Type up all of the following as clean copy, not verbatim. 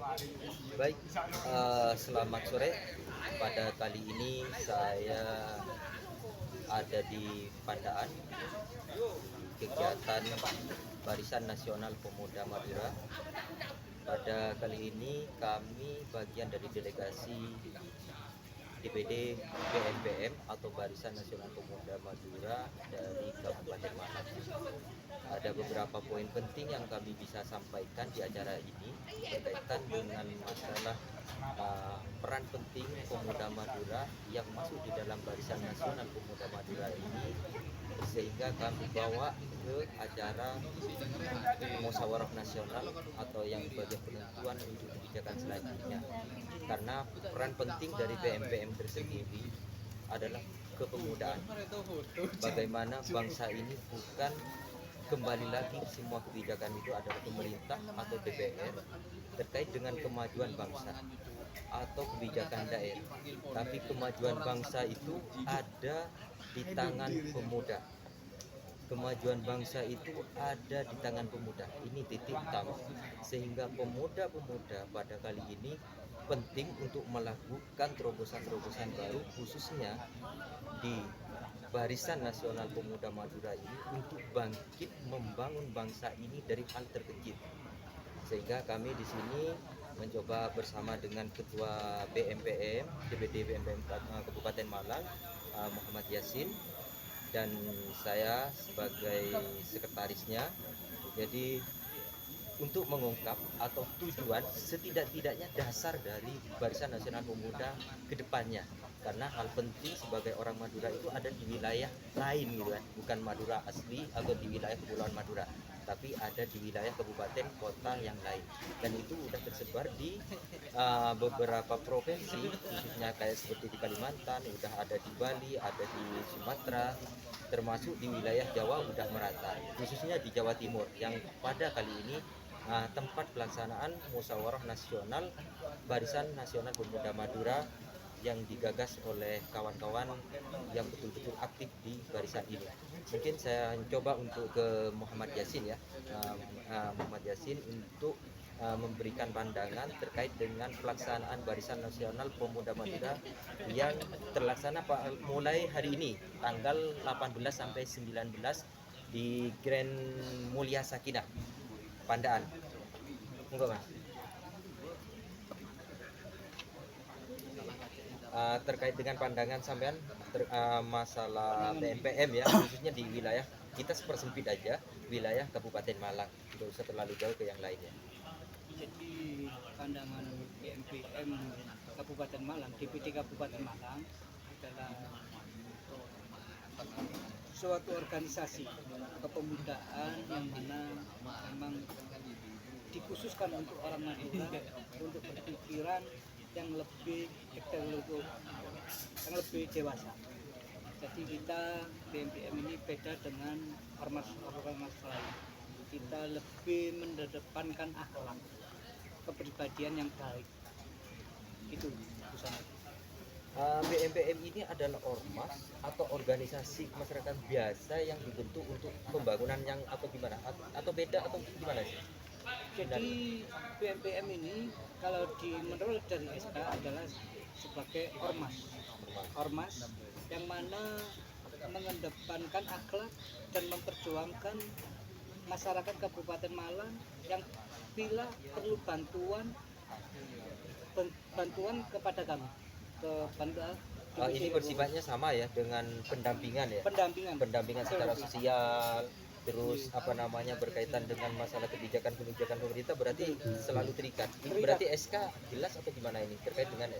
Baik, selamat sore. Pada kali ini saya ada di Pandaan, kegiatan Barisan Nasional Pemuda Madura. Pada kali ini kami bagian dari delegasi DPD BNPM atau Barisan Nasional Pemuda Madura dari Kabupaten Malang. Ada beberapa poin penting yang kami bisa sampaikan di acara ini berkaitan dengan masalah peran penting pemuda Madura yang masuk di dalam Barisan Nasional Pemuda Madura ini, sehingga kami bawa ke acara musyawarah nasional atau yang sebagai penentuan untuk kebijakan selanjutnya. Karena peran penting dari BMPM tersendiri adalah kepemudaan. Bagaimana bangsa ini bukan kembali lagi semua kebijakan itu adalah pemerintah atau DPR terkait dengan kemajuan bangsa atau kebijakan daerah, tapi kemajuan bangsa itu ada di tangan pemuda. Kemajuan bangsa itu ada di tangan pemuda. Ini titik utama. Sehingga pemuda-pemuda pada kali ini penting untuk melakukan terobosan-terobosan baru, khususnya di Barisan Nasional Pemuda Madura ini, untuk bangkit membangun bangsa ini dari hal terkecil. Sehingga kami di sini mencoba bersama dengan Ketua BMPM, DPD BMPM Kabupaten Malang, Muhammad Yasin, dan saya sebagai sekretarisnya. Jadi untuk mengungkap atau tujuan setidak-tidaknya dasar dari Barisan Nasional Pemuda ke depannya. Karena hal penting sebagai orang Madura itu ada di wilayah lain gitu kan, bukan Madura asli atau di wilayah Kepulauan Madura, tapi ada di wilayah kabupaten kota yang lain, dan itu sudah tersebar di beberapa provinsi, khususnya kayak seperti di Kalimantan, udah ada di Bali, ada di Sumatera, termasuk di wilayah Jawa udah merata, khususnya di Jawa Timur yang pada kali ini tempat pelaksanaan musyawarah nasional Barisan Nasional Pemuda Madura yang digagas oleh kawan-kawan yang betul-betul aktif di barisan ini. Mungkin saya coba untuk ke Muhammad Yasin ya, Muhammad Yasin untuk memberikan pandangan terkait dengan pelaksanaan Barisan Nasional Pemuda Madura yang terlaksana mulai hari ini tanggal 18 sampai 19 di Grand Mulia Sakinah Pandaan. Enggak mas. Terkait dengan pandangan sampean masalah BNPM ya, khususnya di wilayah kita sepersempit aja, wilayah Kabupaten Malang, tidak usah terlalu jauh ke yang lainnya. Jadi pandangan BNPM Kabupaten Malang, DPD Kabupaten Malang adalah suatu organisasi kepemudaan yang mana memang dikhususkan untuk orang Madura untuk berpikiran yang lebih dewasa. Jadi kita BNPM ini beda dengan ormas-ormas lain. Kita lebih mengedepankan akhlak, kepribadian yang baik. Itu usaha. BMPM ini adalah ormas atau organisasi masyarakat biasa yang dibentuk untuk pembangunan yang atau gimana? Atau beda atau gimana sih? Jadi BMPM ini kalau menurut dari SK adalah sebagai ormas yang mana mengedepankan akhlak dan memperjuangkan masyarakat Kabupaten Malang yang bila perlu bantuan kepada kami ini bersifatnya sama ya dengan pendampingan ya, pendampingan secara sosial, terus berkaitan dengan masalah kebijakan pemerintah, berarti selalu terikat. Ini berarti SK jelas atau gimana ini terkait dengan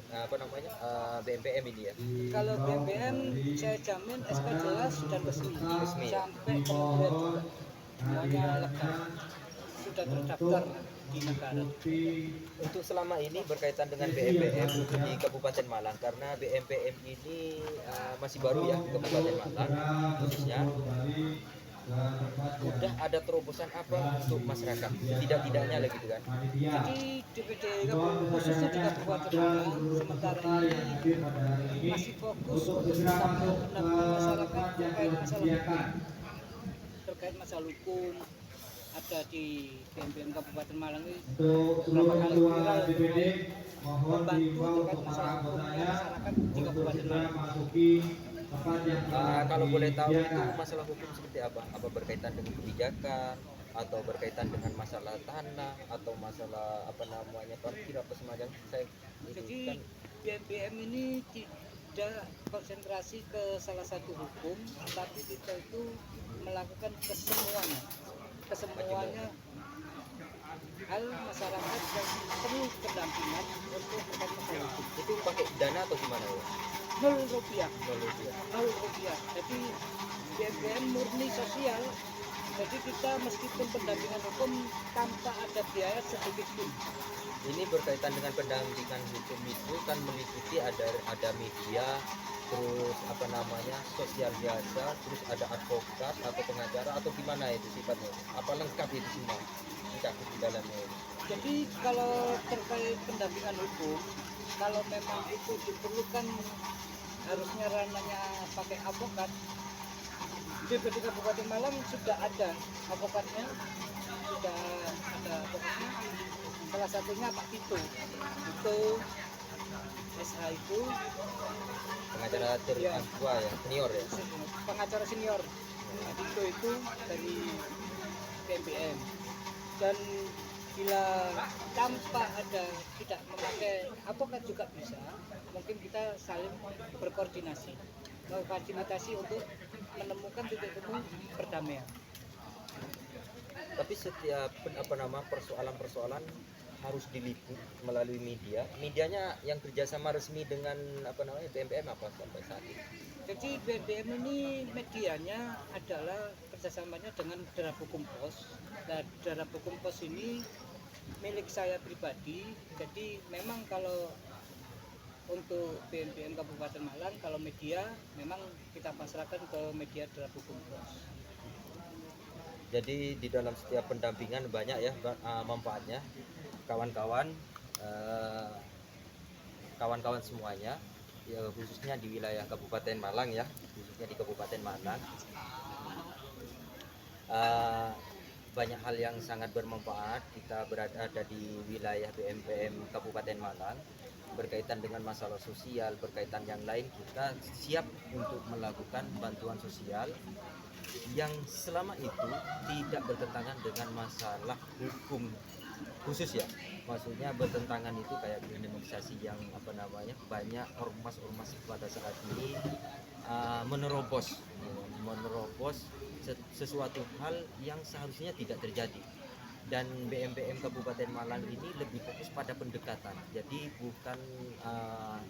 BMPM ini ya? Kalau BMPM saya jamin SK jelas dan resmi. Sampai kemudian juga semuanya legal, sudah terdaftar di negara. Untuk selama ini berkaitan dengan BMPM di Kabupaten Malang, karena BMPM ini masih baru ya Kabupaten Malang khususnya, udah ada terobosan apa untuk masyarakat tidak-tidaknya lagi gitu kan? Jadi DPD khususnya di Kabupaten Malang sementara ini masih fokus untuk mendampingi masyarakat terkait masalah hukum, ada di BMPM Kabupaten Malang ini Untuk beberapa seluruh kali ketua viral DPD mohon membantu diimbau terkait masalah kepada hukumnya anggotanya masyarakat di untuk Kabupaten segera Malang. masuki tempat yang telah Kalau boleh tahu itu disediakan. masalah hukum seperti apa? Apa berkaitan dengan kebijakan atau berkaitan dengan masalah tanah atau masalah apa namanya parkir apa semacam? Saya itu Jadi kan BMPM ini tidak konsentrasi ke salah satu hukum, tapi kita itu melakukan kesemuanya hal masyarakat yang perlu pendampingan untuk terkait masalah hukum. itu pakai dana atau gimana ya? Rp0. 0 rupiah. Rp0. Jadi BMPM murni sosial. Jadi kita meskipun pendampingan hukum tanpa ada biaya sedikit pun. Ini berkaitan dengan pendampingan hukum itu kan meliputi ada media, terus apa namanya sosial biasa, terus ada advokat atau pengacara atau gimana itu sifatnya? Apa lengkap itu semua mencakup di dalamnya ini? Jadi kalau terkait pendampingan hukum, kalau memang itu diperlukan harusnya ranahnya pakai advokat. Di BPD Kabupaten Malang sudah ada advokatnya, salah satunya Pak Tito. Itu SH itu Pengacara ya, tertua ya, senior ya. pengacara senior. Pak Tito itu dari BMPM. Dan bila tanpa ada tidak memakai advokat juga bisa, mungkin kita saling berkoordinasi untuk menemukan titik temu perdamaian. Tapi setiap persoalan-persoalan harus diliput melalui media. Medianya yang kerjasama resmi dengan apa namanya BMPM apa sampai saat ini? Jadi BMPM ini medianya adalah kerjasamanya dengan Darab Hukum Pos. Nah, Darab Hukum Pos ini milik saya pribadi. Jadi memang kalau untuk BMPM Kabupaten Malang, kalau media memang kita pasrahkan ke media Darab Hukum Pos. Jadi di dalam setiap pendampingan banyak ya manfaatnya. Kawan-kawan kawan-kawan semuanya ya, khususnya di wilayah Kabupaten Malang ya, khususnya di Kabupaten Malang banyak hal yang sangat bermanfaat. Kita berada di wilayah BMPM Kabupaten Malang berkaitan dengan masalah sosial, berkaitan yang lain, kita siap untuk melakukan bantuan sosial yang selama itu tidak bertentangan dengan masalah hukum khusus ya, maksudnya bertentangan itu kayak kriminalisasi yang apa namanya banyak ormas-ormas pada saat ini menerobos sesuatu hal yang seharusnya tidak terjadi. Dan BMPM Kabupaten Malang ini lebih fokus pada pendekatan, jadi bukan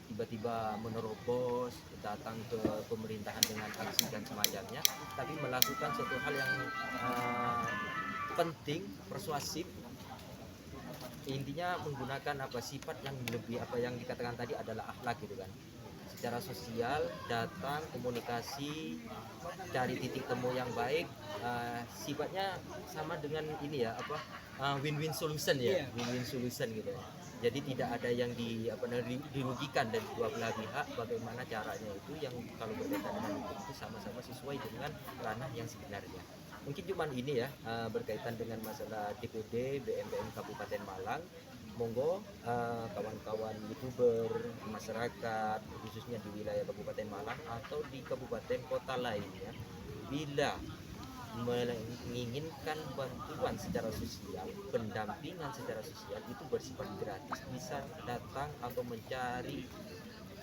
tiba-tiba menerobos datang ke pemerintahan dengan aksi dan semacamnya, tapi melakukan suatu hal yang penting, persuasif. Intinya menggunakan sifat yang lebih apa yang dikatakan tadi adalah akhlak gitu kan, secara sosial, datang komunikasi, cari titik temu yang baik, sifatnya sama dengan ini ya win-win solution ya, win-win solution gitu ya. Jadi tidak ada yang dirugikan dari dua belah pihak. Bagaimana caranya itu yang kalau berkaitan dengan hukum itu sama-sama sesuai dengan ranah yang sebenarnya. Mungkin cuman ini ya berkaitan dengan masalah DPD BMPM Kabupaten Malang. Monggo kawan-kawan YouTuber, masyarakat khususnya di wilayah Kabupaten Malang atau di kabupaten kota lainnya, bila menginginkan bantuan secara sosial, pendampingan secara sosial itu bersifat gratis, bisa datang atau mencari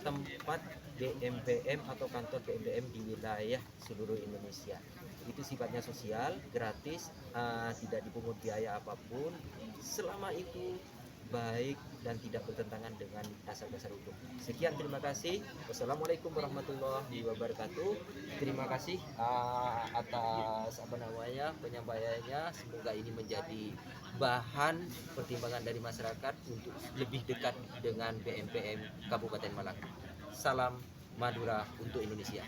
tempat BMPM atau kantor BMPM di wilayah seluruh Indonesia. Itu sifatnya sosial, gratis, tidak dipungut biaya apapun, selama itu baik dan tidak bertentangan dengan dasar-dasar hukum. Sekian, terima kasih. Wassalamualaikum warahmatullahi wabarakatuh. Terima kasih atas penyampaiannya. Semoga ini menjadi bahan pertimbangan dari masyarakat untuk lebih dekat dengan BMPM Kabupaten Malang. Salam Madura untuk Indonesia.